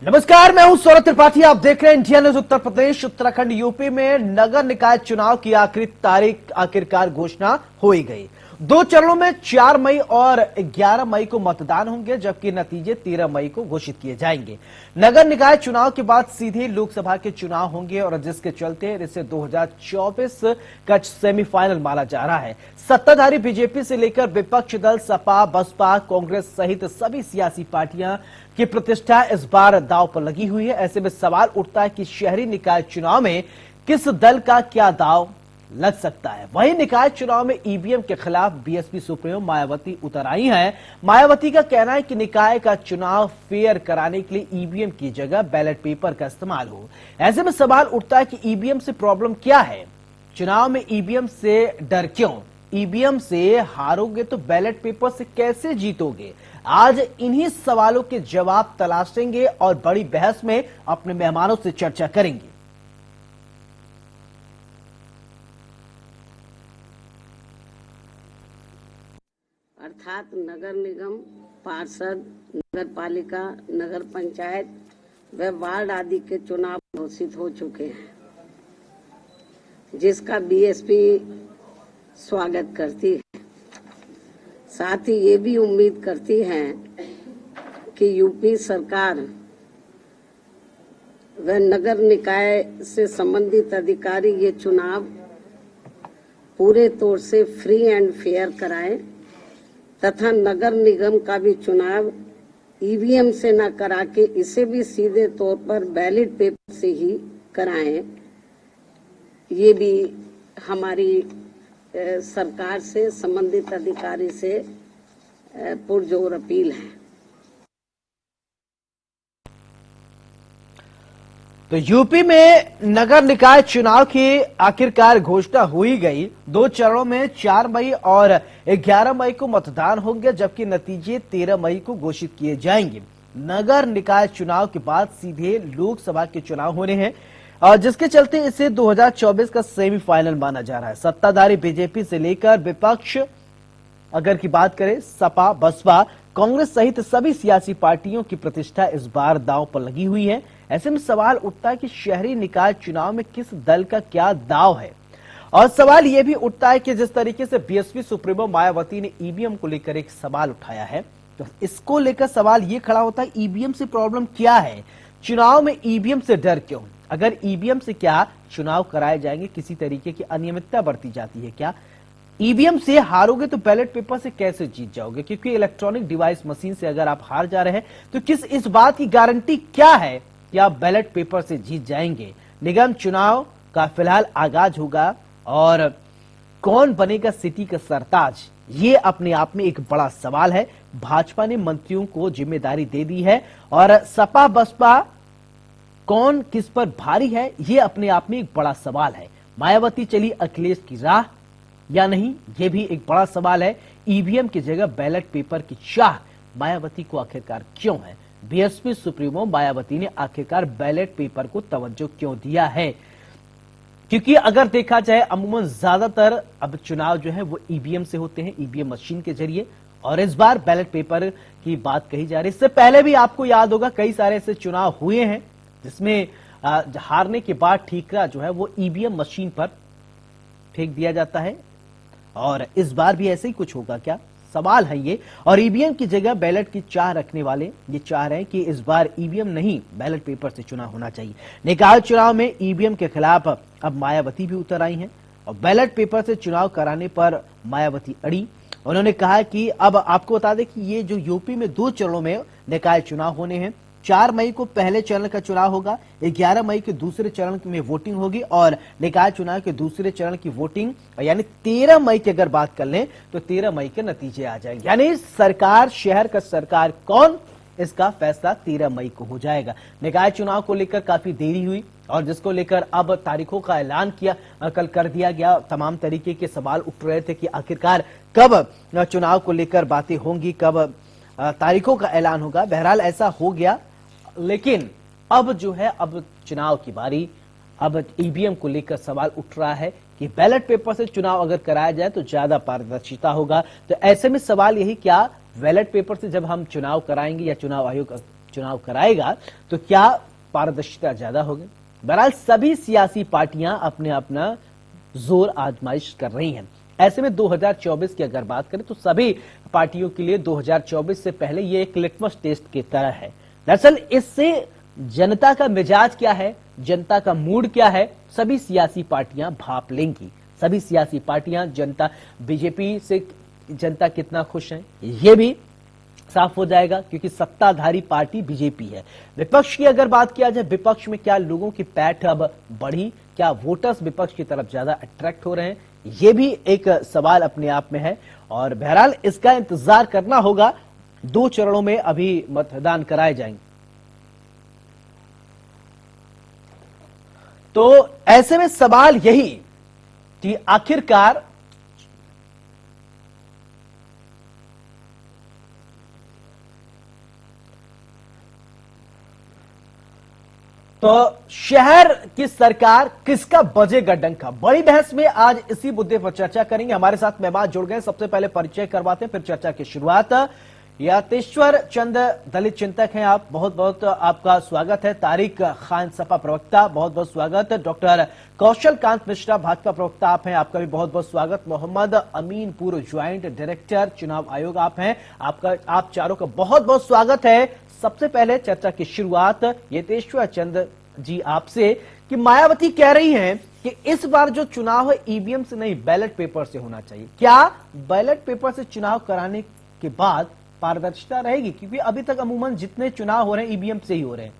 नमस्कार, मैं हूं सौरभ त्रिपाठी। आप देख रहे हैं India news. Uttar Pradesh Uttarakhand UP में नगर निकाय चुनाव की आखिरी तारीख आखिरकार घोषणा हो ही गई। 2 चरणों में 4 मई और 11 मई को मतदान होंगे, जबकि नतीजे 13 मई को घोषित किए जाएंगे। नगर निकाय चुनाव के बाद सीधे लोकसभा के चुनाव होंगे और जिसके चलते इसे 2024 का सेमीफाइनल माना जा रहा है। सत्ताधारी बीजेपी से लेकर विपक्ष दल सपा, बसपा, कांग्रेस सहित सभी सियासी पार्टियां की प्रतिष्ठा इस बार दांव पर लगी हुई है। ऐसे में सवाल उठता है कि शहरी निकाय चुनाव में किस दल का क्या दांव लग सकता है। वहीं निकाय चुनाव में ईवीएम के खिलाफ बीएसपी सुप्रीमो मायावती उतर आई हैं। मायावती का कहना है कि निकाय का चुनाव फेयर कराने के लिए ईवीएम की जगह बैलेट पेपर का इस्तेमाल हो। ऐसे में सवाल उठता है कि ईवीएम से प्रॉब्लम क्या है, चुनाव में ईवीएम से डर क्यों? ईवीएम से हारोगे तो बैलेट पेपर से कैसे जीतोगे? आज इन्हीं सवालों के जवाब तलाशेंगे और बड़ी बहस में अपने मेहमानों से चर्चा करेंगे। अर्थात नगर निगम, पार्षद, नगर पालिका, नगर पंचायत व वार्ड आदि के चुनाव घोषित हो चुके हैं, जिसका बीएसपी स्वागत करती है। साथ ही ये भी उम्मीद करती है कि यूपी सरकार व नगर निकाय से संबंधित अधिकारी ये चुनाव पूरे तौर से फ्री एंड फेयर कराएं तथा नगर निगम का भी चुनाव ईवीएम से न करा के इसे भी सीधे तौर पर बैलेट पेपर से ही कराएं। ये भी हमारी सरकार से, संबंधित अधिकारी से पुरजोर अपील है। तो यूपी में नगर निकाय चुनाव की आखिरकार घोषणा हो ही गई। 2 चरणों में 4 मई और 11 मई को मतदान होंगे, जबकि नतीजे 13 मई को घोषित किए जाएंगे। नगर निकाय चुनाव के बाद सीधे लोकसभा के चुनाव होने हैं और जिसके चलते इसे 2024 का सेमीफाइनल माना जा रहा है। सत्ताधारी बीजेपी से लेकर विपक्ष अगर की बात करें, सपा, बसपा, कांग्रेस सहित सभी सियासी पार्टियों की प्रतिष्ठा इस बार दांव पर लगी हुई है। ऐसे में सवाल उठता है कि शहरी निकाय चुनाव में किस दल का क्या दांव है। और सवाल यह भी उठता है कि जिस तरीके से बीएसपी सुप्रीमो मायावती ने ईवीएम को लेकर एक सवाल उठाया है, तो इसको लेकर सवाल यह खड़ा होता है, ईवीएम से प्रॉब्लम क्या है, चुनाव में ईवीएम से डर क्यों? अगर ईवीएम से क्या चुनाव कराए जाएंगे, किसी तरीके की अनियमितता बरती जाती है क्या? ईवीएम से हारोगे तो बैलेट पेपर से कैसे जीत जाओगे? क्योंकि इलेक्ट्रॉनिक डिवाइस मशीन से अगर आप हार जा रहे हैं तो किस इस बात की गारंटी क्या है कि आप बैलेट पेपर से जीत जाएंगे? निगम चुनाव का फिलहाल आगाज होगा और कौन बनेगा सिटी का सरताज, ये अपने आप में एक बड़ा सवाल है। भाजपा ने मंत्रियों को जिम्मेदारी दे दी है और सपा बसपा कौन किस पर भारी है, यह अपने आप में एक बड़ा सवाल है। मायावती चली अखिलेश की राह या नहीं, यह भी एक बड़ा सवाल है। ईवीएम की जगह बैलेट पेपर की चाह मायावती को आखिरकार क्यों है? बीएसपी सुप्रीमो मायावती ने आखिरकार बैलेट पेपर को तवज्जो क्यों दिया है? क्योंकि अगर देखा जाए अमूमन ज्यादातर अब चुनाव जो है वो ईवीएम से होते हैं, ईवीएम मशीन के जरिए, और इस बार बैलेट पेपर की बात कही जा रही है। इससे पहले भी आपको याद होगा कई सारे ऐसे चुनाव हुए हैं जिसमें हारने के बाद ठीकरा जो है वो ईवीएम मशीन पर फेंक दिया जाता है, और इस बार भी ऐसे ही कुछ होगा क्या, सवाल है ये। और ईवीएम की जगह बैलेट की चाह रखने वाले ये चाह रहे हैं कि इस बार ईवीएम नहीं बैलेट पेपर से चुनाव होना चाहिए। निकाय चुनाव में ईवीएम के खिलाफ अब मायावती भी उतर आई हैं और बैलेट पेपर से चुनाव कराने पर मायावती अड़ी। उन्होंने कहा कि अब आपको बता दें कि ये जो यूपी में 2 चरणों में निकाय चुनाव होने हैं। 4 मई को पहले चरण का चुनाव होगा, 11 मई के दूसरे चरण में वोटिंग होगी और निकाय चुनाव के दूसरे चरण की वोटिंग यानी 13 मई की अगर बात कर लें तो 13 मई के नतीजे आ जाएंगे। यानी सरकार, शहर का सरकार कौन, इसका फैसला 13 मई को हो जाएगा। निकाय चुनाव को लेकर काफी देरी हुई और जिसको लेकर अब तारीखों का ऐलान कल कर दिया गया। तमाम तरीके के सवाल उठ रहे थे कि आखिरकार कब चुनाव को लेकर बातें होंगी, कब तारीखों का ऐलान होगा। बहरहाल ऐसा हो गया, लेकिन अब जो है अब चुनाव की बारी, अब ईवीएम को लेकर सवाल उठ रहा है कि बैलेट पेपर से चुनाव अगर कराया जाए तो ज्यादा पारदर्शिता होगा। तो ऐसे में सवाल यही, क्या बैलेट पेपर से जब हम चुनाव कराएंगे या चुनाव आयोग चुनाव कराएगा तो क्या पारदर्शिता ज्यादा होगी? बहरहाल सभी सियासी पार्टियां अपने अपना जोर आजमाइश कर रही हैं। ऐसे में 2024 की अगर बात करें तो सभी पार्टियों के लिए 2024 से पहले ये एक लिटमस टेस्ट की तरह है। दरअसल इससे जनता का मिजाज क्या है, जनता का मूड क्या है, सभी सियासी पार्टियां भाप लेंगी। सभी सियासी पार्टियां जनता, बीजेपी से जनता कितना खुश है ये भी साफ हो जाएगा, क्योंकि सत्ताधारी पार्टी बीजेपी है। विपक्ष की अगर बात किया जाए, विपक्ष में क्या लोगों की पैठ अब बढ़ी, क्या वोटर्स विपक्ष की तरफ ज्यादा अट्रैक्ट हो रहे हैं, ये भी एक सवाल अपने आप में है। और बहरहाल इसका इंतजार करना होगा। 2 चरणों में अभी मतदान कराए जाएंगे। तो ऐसे में सवाल यही कि आखिरकार तो शहर की सरकार किसका बजेगा डंका, बड़ी बहस में आज इसी मुद्दे पर चर्चा करेंगे। हमारे साथ मेहमान जुड़ गए, सबसे पहले परिचय करवाते हैं, फिर चर्चा की शुरुआत। यतेश्वर चंद दलित चिंतक हैं आप, बहुत बहुत आपका स्वागत है। तारिक खान सपा प्रवक्ता, बहुत बहुत स्वागत। डॉक्टर कौशल कांत मिश्रा भाजपा प्रवक्ता आप हैं, आपका भी बहुत बहुत स्वागत। मोहम्मद अमीन पूर्व ज्वाइंट डायरेक्टर चुनाव आयोग आप हैं, आप चारों का बहुत बहुत स्वागत है। सबसे पहले चर्चा की शुरुआत यतेश्वर चंद जी आपसे कि मायावती कह रही हैं कि इस बार जो चुनाव है ईवीएम से नहीं बैलेट पेपर से होना चाहिए। क्या बैलेट पेपर से चुनाव कराने के बाद पारदर्शिता रहेगी? क्योंकि अभी तक अमूमन जितने चुनाव हो रहे हैं ईवीएम से ही हो रहे हैं।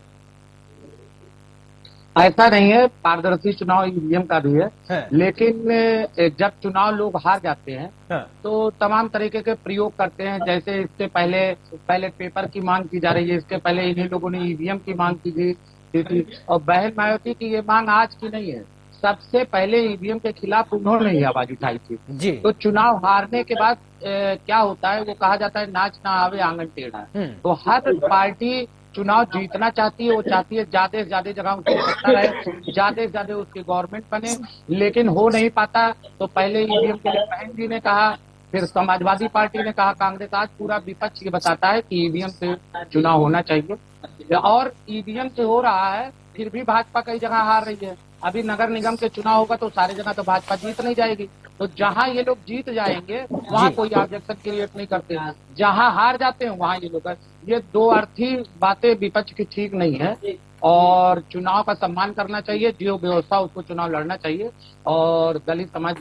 ऐसा नहीं है, पारदर्शी चुनाव ईवीएम का भी है, लेकिन जब चुनाव लोग हार जाते हैं तो तमाम तरीके के प्रयोग करते हैं। जैसे इससे पहले बैलेट पेपर की मांग की जा रही है, इसके पहले इन्हीं लोगों ने ईवीएम की मांग की थी। और बहन मायावती की ये मांग आज की नहीं है, सबसे पहले ईवीएम के खिलाफ उन्होंने ही आवाज उठाई थी। तो चुनाव हारने के बाद क्या होता है, वो कहा जाता है नाच ना आवे आंगन टेढ़ा। तो हर पार्टी चुनाव जीतना चाहती है, वो चाहती है ज्यादा से ज्यादा जगह उसकी सत्ता रहे, ज्यादा से ज्यादा उसकी गवर्नमेंट बने, लेकिन हो नहीं पाता। तो पहले ईवीएम के लिए बहन जी ने कहा, फिर समाजवादी पार्टी ने कहा, कांग्रेस, आज पूरा विपक्ष ये बताता है कि ईवीएम से चुनाव होना चाहिए। और ईवीएम से हो रहा है, फिर भी भाजपा कई जगह हार रही है। अभी नगर निगम के चुनाव होगा तो सारी जगह तो भाजपा जीत नहीं जाएगी। तो जहां ये लोग जीत जाएंगे वहां कोई ऑब्जेक्शन क्रिएट नहीं करते, जहां हार जाते हैं वहां ये लोग, ये दो अर्थी बातें विपक्ष की ठीक नहीं है। और चुनाव का सम्मान करना चाहिए, जो व्यवस्था उसको चुनाव लड़ना चाहिए। और दलित समाज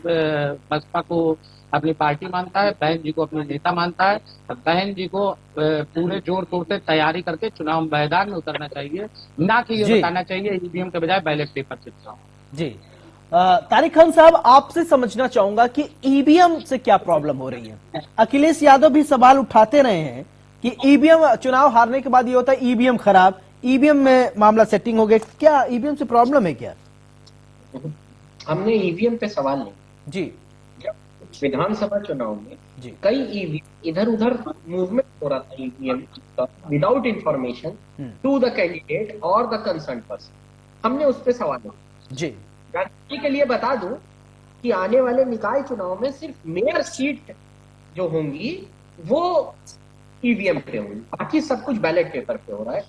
बसपा को अपनी पार्टी मानता है, बहन जी को अपने नेता मानता है। बहन जी को पूरे जोर तोड़ से तैयारी करके चुनाव मैदान में उतरना चाहिए, ना कि ये बताना चाहिए ईवीएम के बजाय बैलेट पेपर से चुनाव। जी तारिक खान साहब, आपसे समझना चाहूंगा कि ईवीएम से क्या प्रॉब्लम हो रही है। अखिलेश यादव भी सवाल उठाते रहे हैं कि ईवीएम, चुनाव हारने के बाद ये होता है ईवीएम खराब, ईवीएम में मामला सेटिंग हो गया। क्या ईवीएम से प्रॉब्लम है क्या? हमने ईवीएम पे सवाल नहीं जी। विधानसभा चुनाव में कई ईवीएम इधर उधर मूवमेंट हो रहा था EVM without information to the candidate और द कंसर्न पर्सन, हमने उस पर सवाल नहीं। जी, जानकारी के लिए बता दूं कि आने वाले निकाय चुनाव में सिर्फ मेयर सीट जो होंगी वो ईवीएम पे होंगी, बाकी सब कुछ बैलेट पेपर पे हो रहा है।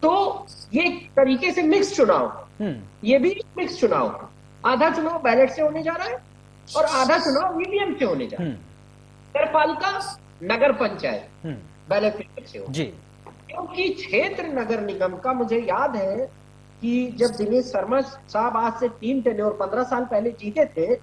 तो ये एक तरीके से मिक्स चुनाव है, ये भी मिक्स चुनाव है। आधा चुनाव बैलेट से होने जा रहा है और आधा चुनाव ईवीएम से होने जा रहा है। नगरपालिका, नगर पंचायत बैलेट पेपर से हो, क्योंकि क्षेत्र नगर निगम का मुझे याद है कि जब दिनेश शर्मा साहब आज से 3 टेन्योर 15 साल पहले जीते थे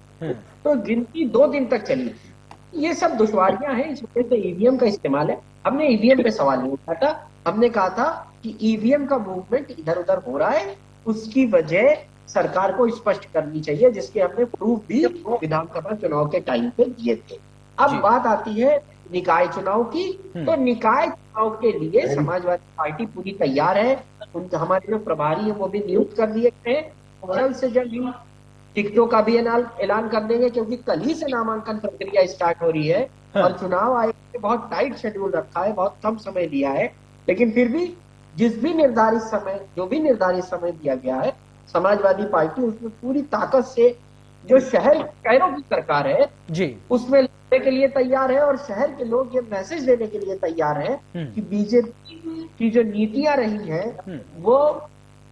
तो गिनती 2 दिन तक चली थी। ये सब दुश्वारियां हैं, इस वजह से ईवीएम का इस्तेमाल है। हमने ईवीएम पे सवाल नहीं उठाया था, हमने कहा था कि ईवीएम का मूवमेंट इधर उधर हो रहा है, उसकी वजह सरकार को स्पष्ट करनी चाहिए, जिसके हमने प्रूफ भी विधानसभा चुनाव के टाइम पे दिए थे। अब बात आती है निकाय चुनाव की, तो निकाय चुनाव के लिए समाजवादी पार्टी पूरी तैयार है। हमारे जो प्रभारी है वो भी नियुक्त कर दिए गए हैं। जल्द से जल्द टिकटों का भी ऐलान कर देंगे, क्योंकि कल ही से नामांकन प्रक्रिया स्टार्ट हो रही है। और चुनाव आयोग ने बहुत टाइट शेड्यूल रखा है, बहुत कम समय दिया है, लेकिन फिर भी जो भी निर्धारित समय दिया गया है, समाजवादी पार्टी उसमें पूरी ताकत से जो शहरों की सरकार है जी उसमें लड़ने के लिए तैयार है, और शहर के लोग ये मैसेज देने के लिए तैयार है कि बीजेपी की जो नीतियां रही हैं वो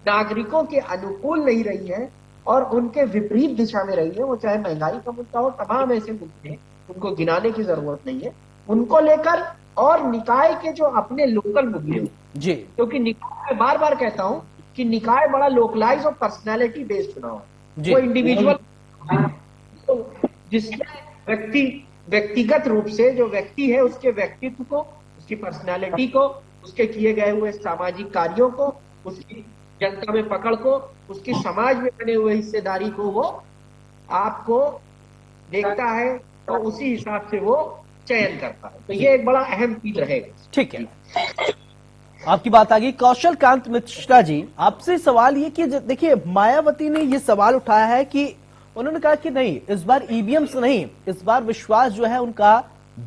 नागरिकों के अनुकूल नहीं रही है और उनके विपरीत दिशा में रही है। वो चाहे महंगाई का मुद्दा हो, तमाम ऐसे मुद्दे हैं, उनको गिनाने की जरूरत नहीं है उनको लेकर, और निकाय के जो अपने लोकल मुद्दे हो, जी क्योंकि निकाय, मैं बार बार कहता हूं कि निकाय बड़ा लोकलाइज और पर्सनैलिटी बेस्ड चुनाव है। वो इंडिविजुअल तो जिसमें व्यक्तिगत रूप से जो व्यक्ति है उसके व्यक्तित्व को, उसकी पर्सनैलिटी को, उसके किए गए हुए सामाजिक कार्यों को, उसकी जनता में पकड़ को, उसकी समाज में बने हुए हिस्सेदारी को वो आपको देखता है तो उसी हिसाब से वो चयन करता है। तो ये एक बड़ा अहम चीज रहेगा। ठीक है, आपकी बात आ गई। कौशल कांत मिश्रा जी, आपसे सवाल ये कि देखिए मायावती ने ये सवाल उठाया है कि उन्होंने कहा कि नहीं, इस बार ईवीएम से नहीं, इस बार विश्वास जो है उनका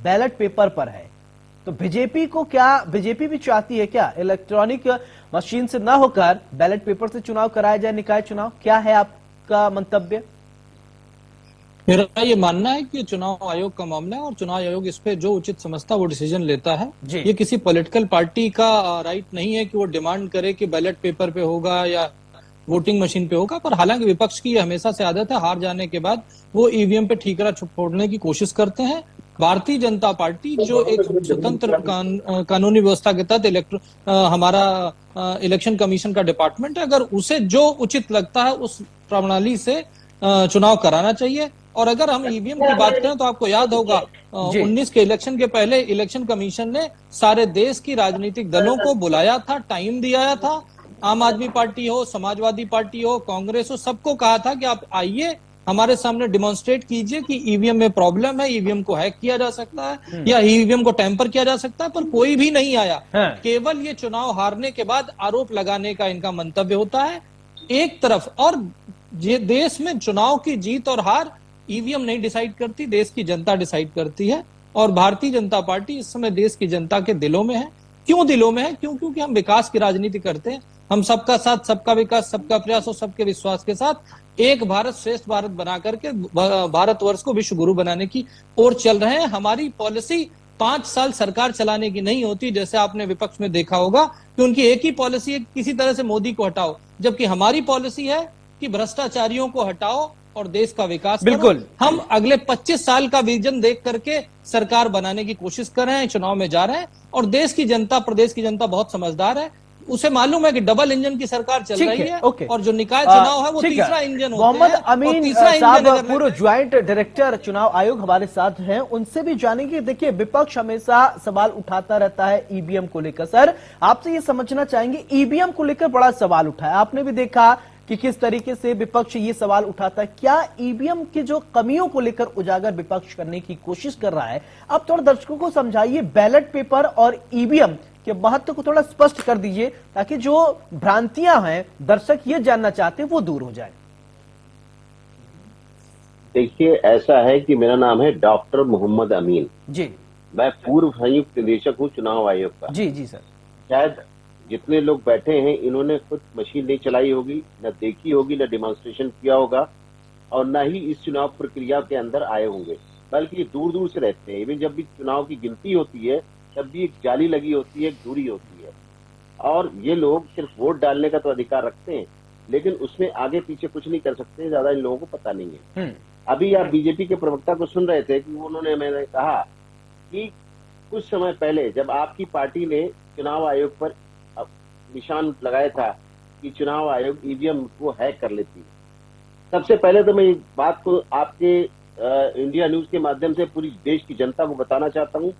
बैलेट पेपर पर है। तो बीजेपी को क्या, बीजेपी भी चाहती है क्या इलेक्ट्रॉनिक मशीन से ना होकर बैलेट पेपर से चुनाव कराया जाए, निकाय चुनाव? क्या है आपका मंतव्य? मेरा ये मानना है कि चुनाव आयोग का मामला है और चुनाव आयोग इस पे जो उचित समझता है वो डिसीजन लेता है। ये किसी पॉलिटिकल पार्टी का राइट नहीं है कि वो डिमांड करे कि बैलेट पेपर पे होगा या वोटिंग मशीन पे होगा। पर हालांकि विपक्ष की हमेशा से आदत है, हार जाने के बाद वो ईवीएम पे ठीकरा छोड़ने की कोशिश करते हैं। भारतीय जनता पार्टी जो एक स्वतंत्र कानूनी व्यवस्था के तहत हमारा इलेक्शन कमीशन का डिपार्टमेंट है, अगर उसे जो उचित लगता है उस प्रणाली से चुनाव कराना चाहिए। और अगर हम ईवीएम की बात करें तो आपको याद होगा 19 के इलेक्शन के पहले इलेक्शन कमीशन ने सारे देश की राजनीतिक दलों को बुलाया था, टाइम दिया था। आम आदमी पार्टी हो, समाजवादी पार्टी हो, कांग्रेस हो, सबको कहा था कि आप आइए हमारे सामने डिमॉन्स्ट्रेट कीजिए कि ईवीएम में प्रॉब्लम है, ईवीएम को हैक किया जा सकता है या ईवीएम को टैंपर किया जा सकता है। पर कोई भी नहीं आया। केवल ये चुनाव हारने के बाद आरोप लगाने का इनका मंतव्य होता है एक तरफ। और ये देश में चुनाव की जीत और हार ईवीएम नहीं डिसाइड करती, देश की जनता डिसाइड करती है। और भारतीय जनता पार्टी इस समय देश की जनता के दिलों में है। क्यों दिलों में है? क्योंकि हम विकास की राजनीति करते हैं। हम सबका साथ, सबका विकास, सबका प्रयास और सबके विश्वास के साथ एक भारत श्रेष्ठ भारत बना करके भारतवर्ष को विश्व गुरु बनाने की ओर चल रहे हैं। हमारी पॉलिसी 5 साल सरकार चलाने की नहीं होती, जैसे आपने विपक्ष में देखा होगा कि उनकी एक ही पॉलिसी है, किसी तरह से मोदी को हटाओ, जबकि हमारी पॉलिसी है कि भ्रष्टाचारियों को हटाओ और देश का विकास करो। हम अगले 25 साल का विजन देख करके सरकार बनाने की कोशिश कर रहे हैं, चुनाव में जा रहे हैं। और देश की जनता, प्रदेश की जनता बहुत समझदार है, उसे मालूम है कि डबल इंजन की सरकार चल रही है। और जो निकाय चुनाव है वो तीसरा इंजन होता है। मोहम्मद अमीन साहब, पूर्व ज्वाइंट डायरेक्टर चुनाव आयोग हमारे साथ हैं, उनसे भी जानेंगे। देखिए विपक्ष हमेशा सवाल उठाता रहता है ईवीएम को लेकर। सर, आपसे ये समझना चाहेंगे, ईवीएम को लेकर बड़ा सवाल उठा है, आपने भी देखा कि किस तरीके से विपक्ष ये सवाल उठाता है। क्या ईवीएम की जो कमियों को लेकर उजागर विपक्ष करने की कोशिश कर रहा है? आप थोड़ा दर्शकों को समझाइए, बैलेट पेपर और ईवीएम के महत्व को थोड़ा स्पष्ट कर दीजिए, ताकि जो भ्रांतियां हैं, दर्शक ये जानना चाहते हैं, वो दूर हो जाए। देखिए, ऐसा है कि मेरा नाम है डॉक्टर मोहम्मद अमीन जी। मैं पूर्व संयुक्त निदेशक हूँ चुनाव आयोग का। जी जी सर। शायद जितने लोग बैठे हैं इन्होंने खुद मशीन नहीं चलाई होगी, न देखी होगी, न डिमॉन्स्ट्रेशन किया होगा, और न ही इस चुनाव प्रक्रिया के अंदर आए होंगे, बल्कि दूर दूर से रहते हैं। इवन जब भी चुनाव की गिनती होती है तब भी एक जाली लगी होती है, एक दूरी होती है, और ये लोग सिर्फ वोट डालने का तो अधिकार रखते हैं, लेकिन उसमें आगे पीछे कुछ नहीं कर सकते, ज्यादा इन लोगों को पता नहीं है। अभी आप बीजेपी के प्रवक्ता को सुन रहे थे कि उन्होंने, मैंने कहा कि कुछ समय पहले जब आपकी पार्टी ने चुनाव आयोग पर निशान लगाया था कि चुनाव आयोग ईवीएम को हैक कर लेती है, सबसे पहले तो मैं इस बात को आपके इंडिया न्यूज के माध्यम से पूरी देश की जनता को बताना चाहता हूँ,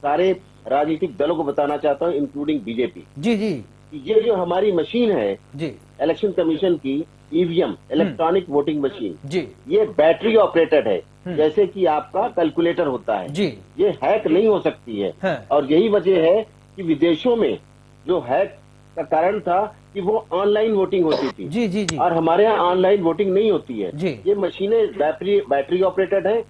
सारे राजनीतिक दलों को बताना चाहता हूँ, इंक्लूडिंग बीजेपी। जी जी। ये जो हमारी मशीन है जी, इलेक्शन कमीशन की ईवीएम, इलेक्ट्रॉनिक वोटिंग मशीन जी, ये बैटरी ऑपरेटेड है, जैसे कि आपका कैलकुलेटर होता है जी। ये हैक नहीं हो सकती है। और यही वजह है कि विदेशों में जो हैक का कारण था कि वो ऑनलाइन वोटिंग होती थी। जी जी जी। और हमारे यहाँ ऑनलाइन वोटिंग नहीं होती है। जी। ये मशीनें बैटरी ऑपरेटेड है,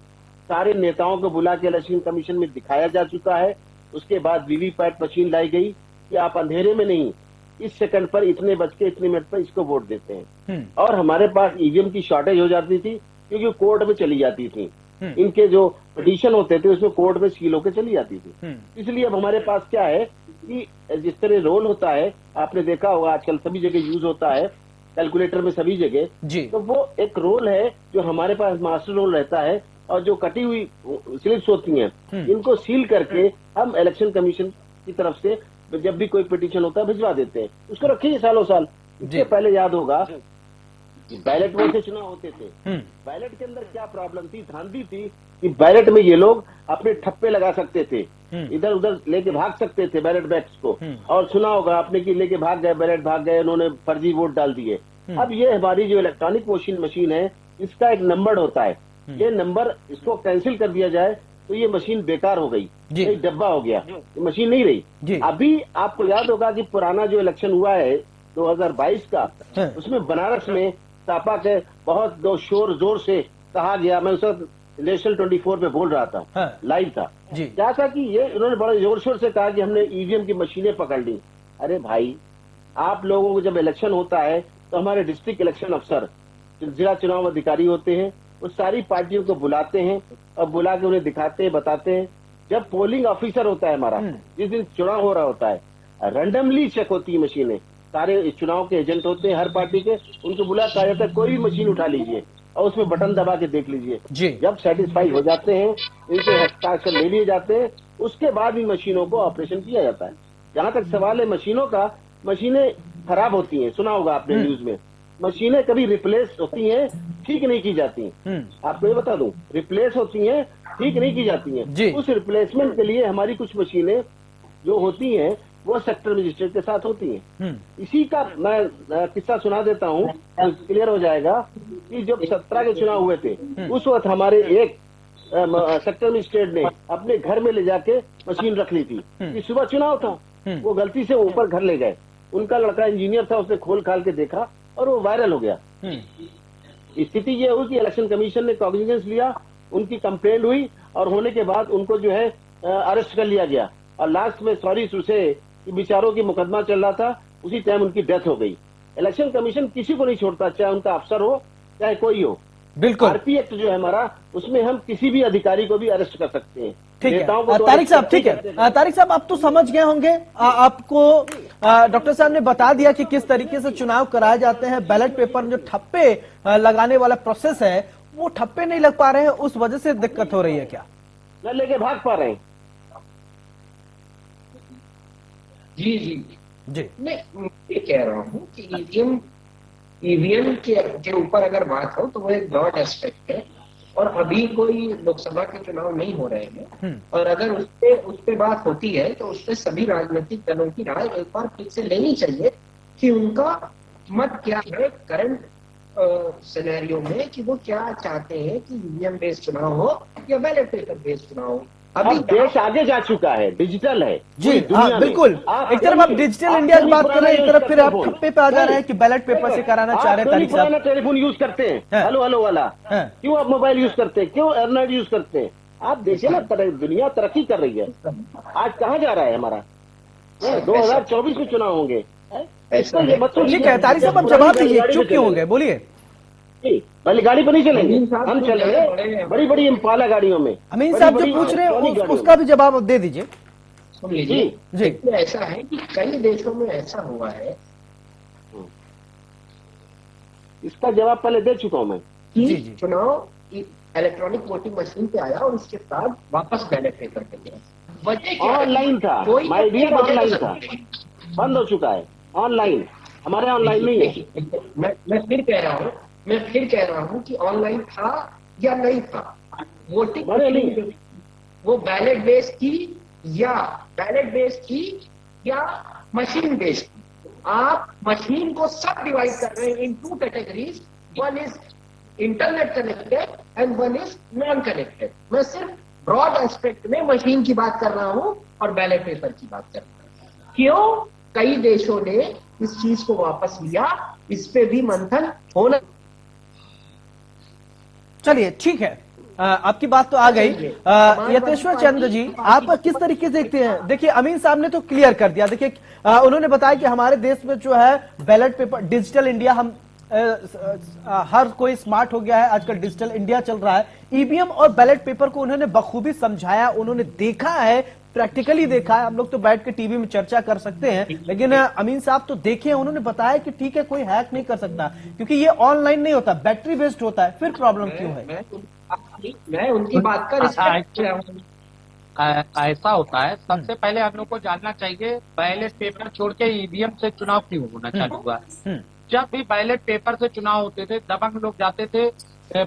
सारे नेताओं को बुला के इलेक्शन कमीशन में दिखाया जा चुका है। उसके बाद वीवीपैट मशीन लाई गई कि आप अंधेरे में नहीं, इस सेकंड पर इतने बज के इतने मिनट पर इसको वोट देते हैं। और हमारे पास ईवीएम की शॉर्टेज हो जाती थी क्योंकि कोर्ट में चली जाती थी। इनके जो पिटीशन होते थे उसमें कोर्ट में सील होकर चली जाती थी। इसलिए अब हमारे पास क्या है कि जिस तरह रोल होता है, आपने देखा होगा आजकल सभी जगह यूज होता है, कैलकुलेटर में सभी जगह, तो वो एक रोल है जो हमारे पास मास्टर रोल रहता है, और जो कटी हुई स्लिप्स होती हैं इनको सील करके हम इलेक्शन कमीशन की तरफ से जब भी कोई पिटीशन होता है भिजवा देते हैं। उसको रखिए सालों साल। इससे पहले याद होगा बैलेट में से चुनाव होते थे, बैलेट के अंदर क्या प्रॉब्लम थी, धांधली थी कि बैलेट में ये लोग अपने ठप्पे लगा सकते थे, इधर उधर लेके भाग सकते थे बैलेट बैग्स को, और सुना होगा आपने कि लेके भाग गए, बैलेट भाग गए, उन्होंने फर्जी वोट डाल दिए। अब ये हमारी जो इलेक्ट्रॉनिक मशीन है, इसका एक नंबर होता है, ये नंबर इसको कैंसिल कर दिया जाए तो ये मशीन बेकार हो गई, एक डब्बा हो गया, ये मशीन नहीं रही। अभी आपको याद होगा कि पुराना जो इलेक्शन हुआ है 2022 का, उसमें बनारस में सापा के बहुत दो शोर जोर से कहा गया, मैं उस वक्त नेशनल 24 पे बोल रहा था, लाइव था, क्या था कि ये उन्होंने बड़े जोर शोर से कहा कि हमने ईवीएम की मशीनें पकड़ ली। अरे भाई, आप लोगों को जब इलेक्शन होता है तो हमारे डिस्ट्रिक्ट इलेक्शन अफसर, जिला चुनाव अधिकारी होते हैं, वो सारी पार्टियों को बुलाते हैं और बुला के उन्हें दिखाते हैं, बताते हैं। जब पोलिंग ऑफिसर होता है हमारा, जिस दिन चुनाव हो रहा होता है, रैंडमली चेक होती है मशीनें, सारे चुनाव के एजेंट होते हैं हर पार्टी के, उनको बुला कहा जाता है कोई भी मशीन उठा लीजिए और उसमें बटन दबा के देख लीजिए। जब सेटिस्फाई हो जाते हैं, इनसे हस्ताक्षर ले लिए जाते हैं, उसके बाद भी मशीनों को ऑपरेशन किया जाता है। जहां तक सवाल है मशीनों का, मशीनें खराब होती हैं, सुना होगा आपने न्यूज में, मशीनें कभी रिप्लेस होती हैं, ठीक नहीं की जाती हैं। आपको ये बता दूं, रिप्लेस होती हैं, ठीक नहीं की जाती हैं। उस रिप्लेसमेंट के लिए हमारी कुछ मशीनें जो होती हैं वो सेक्टर मजिस्ट्रेट के साथ होती हैं। इसी का मैं किस्सा सुना देता हूँ, तो क्लियर हो जाएगा कि जब 17 के चुनाव हुए थे, उस वक्त हमारे एक सेक्टर मजिस्ट्रेट ने अपने घर में ले जाके मशीन रख ली थी कि सुबह चुनाव था, वो गलती से ऊपर घर ले गए, उनका लड़का इंजीनियर था, उसने खोल खाल के देखा और वो वायरल हो गया। स्थिति ये हुई कि इलेक्शन कमीशन ने कॉग्निजेंस लिया, उनकी कंप्लेंट हुई और होने के बाद उनको जो है अरेस्ट कर लिया गया, और लास्ट में सॉरी से बेचारों की मुकदमा चल रहा था, उसी टाइम उनकी डेथ हो गई। इलेक्शन कमीशन किसी को नहीं छोड़ता, चाहे उनका अफसर हो चाहे कोई हो। बिल्कुल, आरपी एक्ट जो है हमारा, उसमें हम किसी भी अधिकारी को भी अरेस्ट कर सकते हैं। ठीक है तारिक साहब, ठीक है तारिक साहब, आप तो समझ गए होंगे, आपको डॉक्टर साहब ने बता दिया कि किस तरीके से चुनाव कराए जाते हैं। बैलेट पेपर में जो ठप्पे लगाने वाला प्रोसेस है, वो ठप्पे नहीं लग पा रहे हैं, उस वजह से दिक्कत हो रही है क्या? न लेके भाग पा रहे हैं। जी जी जी, मैं ये कह रहा हूँ कि ईवीएम के ऊपर अगर बात हो तो वो एक ब्रॉड एस्पेक्ट है, और अभी कोई लोकसभा के चुनाव नहीं हो रहे हैं, और अगर उस पे बात होती है तो उससे सभी राजनीतिक दलों की राय एक बार फिर से लेनी चाहिए कि उनका मत क्या है करंट सिनेरियो में, कि वो क्या चाहते हैं कि ईवीएम बेस्ड चुनाव हो या बैलेट पेपर बेस्ड चुनाव हो। अभी देश आगे जा चुका है, डिजिटल है जी, हाँ बिल्कुल। एक तरफ आप डिजिटल इंडिया की बात कर रहे हैं, एक तरफ फिर आप ठप्पे पे आ जा रहे हैं कि बैलेट पेपर से कराना चाह रहे हैं। पुराना टेलीफोन यूज करते हैं, हेलो हेलो वाला, क्यों आप मोबाइल यूज करते हैं, क्यों एयरनेट यूज करते हैं? आप देखिए ना, दुनिया तरक्की कर रही है, आज कहाँ जा रहा है हमारा? 2024 में चुनाव होंगे। ठीक है तारिक साहब, आप जवाब दीजिए, चुप क्यों हो गए, बोलिए। पहले गाड़ी पर नहीं चलेंगे, हम चलेंगे बड़ी बड़ी इम्पाला गाड़ियों में। अमीन साहब जो पूछ रहे हैं उसका भी जवाब दे दीजिए। सुन लीजिए जी, ऐसा है कि कई देशों में ऐसा हुआ है, इसका जवाब पहले दे चुका हूं मैं कि चुनाव इलेक्ट्रॉनिक वोटिंग मशीन पे आया और उसके बाद वापस बैलेट पेपर पे गया। वजह ऑनलाइन था, माय डियर, ऑनलाइन था, बंद हो चुका है ऑनलाइन, हमारे ऑनलाइन नहीं है। मैं फिर कह रहा हूँ कि ऑनलाइन था या नहीं था, वोटिंग मशीन वो बैलेट बेस्ड थी या मशीन बेस्ड थी। आप मशीन को सब डिवाइड कर रहे हैं in two categories, one is internet connected and one is non connected. मैं सिर्फ ब्रॉड एस्पेक्ट में मशीन की बात कर रहा हूं और बैलेट पेपर की बात कर रहा हूं। क्यों कई देशों ने इस चीज को वापस लिया, इस पे भी मंथन होना। चलिए ठीक है, आपकी बात तो आ गई। यतेश्वर चंद्र जी, आप किस तरीके से देखते हैं? देखिए अमीन साहब ने तो क्लियर कर दिया। देखिए उन्होंने बताया कि हमारे देश में जो है बैलेट पेपर, डिजिटल इंडिया हम हर कोई स्मार्ट हो गया है, आजकल डिजिटल इंडिया चल रहा है। ईवीएम और बैलेट पेपर को उन्होंने बखूबी समझाया, उन्होंने देखा है, प्रैक्टिकली देखा है। हम लोग तो बैठ के टीवी में चर्चा कर सकते हैं, लेकिन अमीन साहब तो देखे हैं, उन्होंने बताया कि ठीक है, कोई हैक नहीं कर सकता क्योंकि ये ऑनलाइन नहीं होता, बैटरी बेस्ड होता है। फिर प्रॉब्लम क्यों है? मैं उनकी बात का रिस्पेक्ट। ऐसा होता है, सबसे पहले हम लोग को जानना चाहिए बैलेट पेपर छोड़ के ईवीएम से चुनाव क्यों होना चालू हुआ। जब भी बैलेट पेपर से चुनाव होते थे, दबंग लोग जाते थे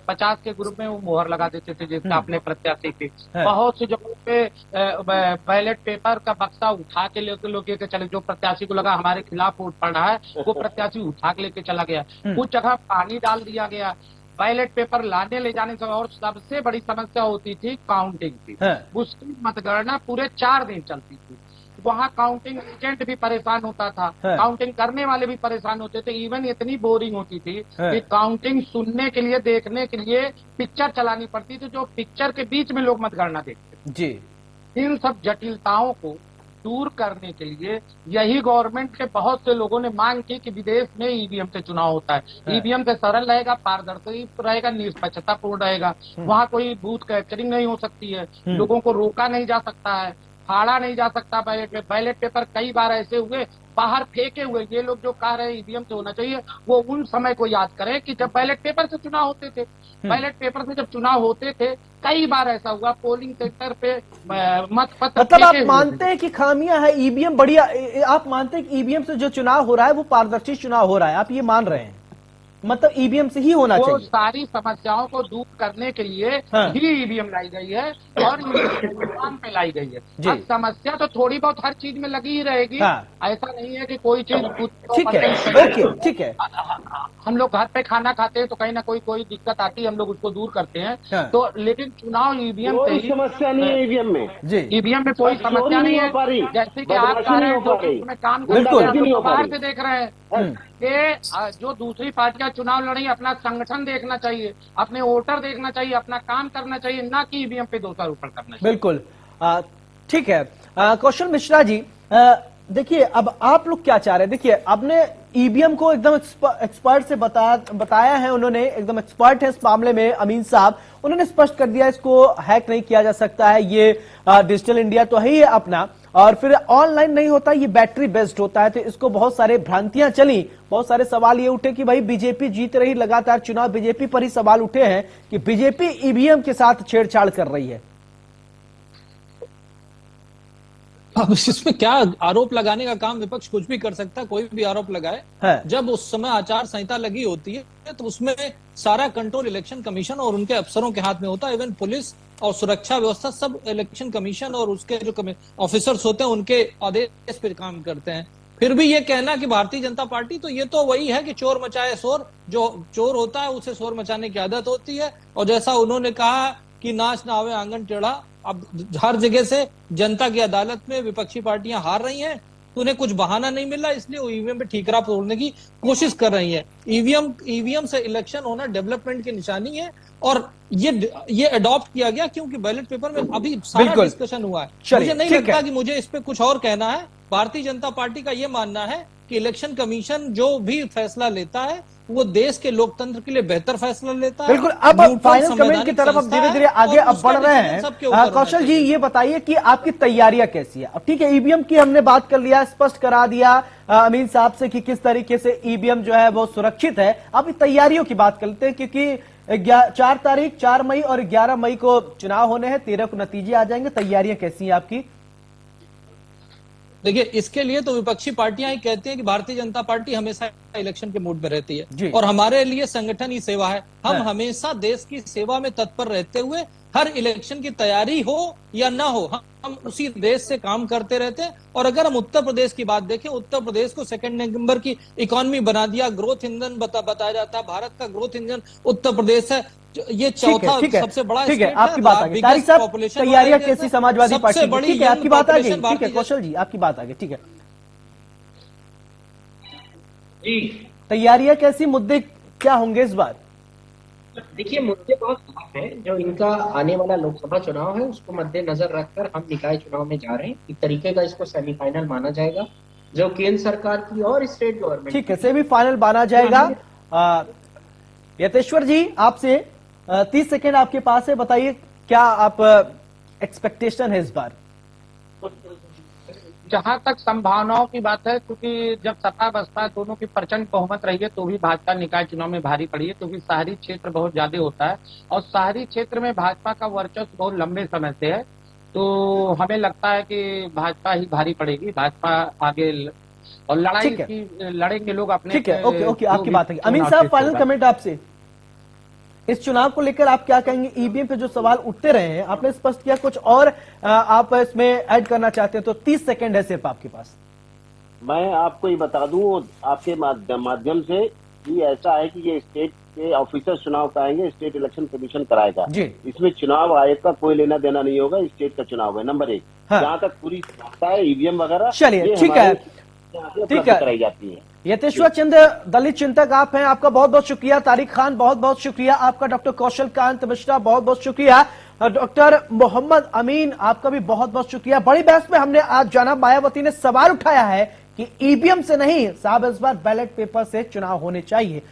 50 के ग्रुप में वो मोहर लगा देते थे जिसका अपने प्रत्याशी थे। बहुत सी जगहों पे बैलेट पेपर का बक्सा उठा के लेके चले, जो प्रत्याशी को लगा हमारे खिलाफ वोट पड़ रहा है वो प्रत्याशी उठा के लेके चला गया। कुछ जगह पानी डाल दिया गया। बैलेट पेपर लाने ले जाने से और सबसे बड़ी समस्या होती थी काउंटिंग की। उसकी मतगणना पूरे 4 दिन चलती थी। वहाँ काउंटिंग एजेंट भी परेशान होता था, काउंटिंग करने वाले भी परेशान होते थे। इवन इतनी बोरिंग होती थी कि काउंटिंग सुनने के लिए, देखने के लिए पिक्चर चलानी पड़ती थी, जो पिक्चर के बीच में लोग मतगणना देखते थे। जी, इन सब जटिलताओं को दूर करने के लिए यही गवर्नमेंट के बहुत से लोगों ने मांग की कि विदेश में ईवीएम से चुनाव होता है। ईवीएम से सरल रहेगा, पारदर्शी रहेगा, निष्पक्षतापूर्ण रहेगा। वहाँ कोई बूथ कैप्चरिंग नहीं हो सकती है, लोगों को रोका नहीं जा सकता है, फाड़ा नहीं जा सकता। बैलेट पेपर कई बार ऐसे हुए बाहर फेंके हुए। ये लोग जो कह रहे हैं ईवीएम से होना चाहिए, वो उन समय को याद करें कि जब बैलेट पेपर से चुनाव होते थे। बैलेट पेपर से जब चुनाव होते थे, कई बार ऐसा हुआ पोलिंग सेंटर पे मतपत्र। मतलब आप मानते हैं कि खामियां है ईवीएम बढ़िया, आप मानते हैं कि ईवीएम से जो चुनाव हो रहा है वो पारदर्शी चुनाव हो रहा है, आप ये मान रहे हैं? मतलब ईवीएम से ही होना चाहिए। सारी समस्याओं को दूर करने के लिए ही ईवीएम लाई गई है और काम पे लाई गई है। अब समस्या तो थोड़ी बहुत हर चीज में लगी ही रहेगी। ऐसा नहीं है कि कोई चीज ठीक है, ओके, ठीक है। हम लोग घर पे खाना खाते हैं तो कहीं ना कोई दिक्कत आती है, हम लोग उसको दूर करते हैं। तो लेकिन चुनाव ईवीएम से ही समस्या नहीं है ईवीएम में। जी, ईवीएम में कोई समस्या नहीं है। जैसे कि आप कह रहे हैं उसमें काम करते बाहर से देख रहे हैं कि जो दूसरी पार्टियां चुनाव लड़ी, अपना संगठन देखना चाहिए, अपने वोटर देखना चाहिए, अपना काम करना चाहिए, ना कि ईवीएम पे दोषारोपण करना चाहिए। बिल्कुल, ठीक है। कौशल मिश्रा जी, देखिए अब आप लोग क्या चाह रहे हैं? देखिए आपने ईवीएम को एकदम एक्सपर्ट से बताया है, उन्होंने एकदम एक्सपर्ट है इस मामले में अमीन साहब, उन्होंने स्पष्ट कर दिया इसको हैक नहीं किया जा सकता है, ये डिजिटल इंडिया तो है ही है अपना, और फिर ऑनलाइन नहीं होता, ये बैटरी बेस्ड होता है। तो इसको बहुत सारे भ्रांतियां चली, बहुत सारे सवाल ये उठे कि भाई बीजेपी जीत रही, लगातार चुनाव बीजेपी पर ही सवाल उठे हैं कि बीजेपी ईवीएम के साथ छेड़छाड़ कर रही है। अब इसमें क्या आरोप लगाने का काम विपक्ष कुछ भी कर सकता है, कोई भी आरोप लगाए। जब उस समय आचार संहिता लगी होती है तो उसमें सारा कंट्रोल इलेक्शन कमीशन और उनके अफसरों के हाथ में होता है। इवन पुलिस और सुरक्षा व्यवस्था सब इलेक्शन कमीशन और उसके जो ऑफिसर्स होते हैं उनके आदेश पर काम करते हैं। फिर भी ये कहना कि भारतीय जनता पार्टी, तो ये तो वही है कि चोर मचाए शोर, जो चोर होता है उसे शोर मचाने की आदत होती है। और जैसा उन्होंने कहा कि नाच ना आवे आंगन टेढ़ा, अब हर जगह से जनता की अदालत में विपक्षी पार्टियां हार रही हैं, तो उन्हें कुछ बहाना नहीं मिला, इसलिए वो ईवीएम पे ठीकरा तोड़ने की कोशिश कर रही है। ईवीएम से इलेक्शन होना डेवलपमेंट की निशानी है और ये अडॉप्ट किया गया क्योंकि बैलेट पेपर में अभी सारा डिस्कशन हुआ है। मुझे नहीं लगता कि मुझे इस पे कुछ और कहना है। भारतीय जनता पार्टी का ये मानना है कि इलेक्शन कमीशन जो भी फैसला लेता है वो देश के लोकतंत्र के लिए बेहतर फैसला लेता है। बिल्कुल, अब फाइनल कमेंट की तरफ अब धीरे धीरे आगे अब बढ़ रहे हैं। कौशल जी, ये बताइए कि आपकी तैयारियां कैसी है? अब ठीक है, ईवीएम की हमने बात कर लिया, स्पष्ट करा दिया अमीन साहब से कि किस तरीके से ईवीएम जो है वो सुरक्षित है। अब तैयारियों की बात करते हैं, क्योंकि 4 मई और 11 मई को चुनाव होने हैं, 13 को नतीजे आ जाएंगे। तैयारियां कैसी हैं आपकी? देखिए, इसके लिए तो विपक्षी पार्टियां ही कहती हैं कि भारतीय जनता पार्टी हमेशा इलेक्शन के मूड में रहती है और हमारे लिए संगठन ही सेवा है। हम हमेशा देश की सेवा में तत्पर रहते हुए हर इलेक्शन की तैयारी हो या ना हो, हम उसी देश से काम करते रहते हैं। और अगर हम उत्तर प्रदेश की बात देखें, उत्तर प्रदेश को 2 नंबर की इकोनॉमी बना दिया, ग्रोथ इंजन बताया जाता है। भारत का ग्रोथ इंजन उत्तर प्रदेश है, ये चौथा सबसे बड़ा। ठीक है, आपकी बात आ गई। तैयारियां कैसी समाजवादी पार्टी? ठीक है, आपकी बात आ गई। ठीक है कौशल जी, आपकी बात आ गई। ठीक है जी, तैयारियां कैसी, मुद्दे क्या होंगे इस बार? देखिए, मुद्दे बहुत साफ है। जो इनका आने वाला लोकसभा चुनाव है उसको मद्देनजर रखकर हम निकाय चुनाव में जा रहे हैं। एक तरीके का इसको सेमीफाइनल माना जाएगा, जो केंद्र सरकार की और स्टेट गवर्नमेंट। ठीक है, सेमीफाइनल माना जाएगा। यतेश्वर जी, आपसे 30 सेकेंड आपके पास है, बताइए क्या आप एक्सपेक्टेशन है इस बार? जहां तक संभावनाओं की बात है, क्योंकि जब सपा बसपा दोनों की प्रचंड बहुमत रही है तो भी भाजपा निकाय चुनाव में भारी पड़ी है, क्योंकि शहरी क्षेत्र बहुत ज्यादा होता है और शहरी क्षेत्र में भाजपा का वर्चस्व बहुत लंबे समय से है। तो हमें लगता है कि भाजपा ही भारी पड़ेगी, भाजपा आगे और लड़ाई ठीक है। की लड़ेंगे लोग अपने। ठीक है, ओके ओके, आपकी बात है। अमीन साहब, फाइनल कमेंट आपसे, इस चुनाव को लेकर आप क्या कहेंगे? ईवीएम पे जो सवाल उठते रहे हैं, आपने स्पष्ट किया, कुछ और आप इसमें ऐड करना चाहते हैं तो 30 सेकंड है सिर्फ आपके पास। मैं आपको ये बता दूं आपके माध्यम से कि ऐसा है कि ये स्टेट के ऑफिसर चुनाव कराएंगे, स्टेट इलेक्शन कमीशन कराएगा जी। इसमें चुनाव आयोग का कोई लेना देना नहीं होगा, स्टेट का चुनाव है। नंबर 1, जहां तक पूरी बात है ईवीएम वगैरह, चलिए ठीक है, ठीक है, कराई जाती है। यतेश्वर चंद्र, दलित चिंतक आप हैं, आपका बहुत बहुत शुक्रिया। तारिक खान, बहुत बहुत शुक्रिया आपका। डॉक्टर कौशल कांत मिश्रा, बहुत बहुत शुक्रिया। डॉक्टर मोहम्मद अमीन, आपका भी बहुत बहुत शुक्रिया। बड़ी बहस में हमने आज जाना, मायावती ने सवाल उठाया है कि ईवीएम से नहीं साहब, इस बार बैलेट पेपर से चुनाव होने चाहिए।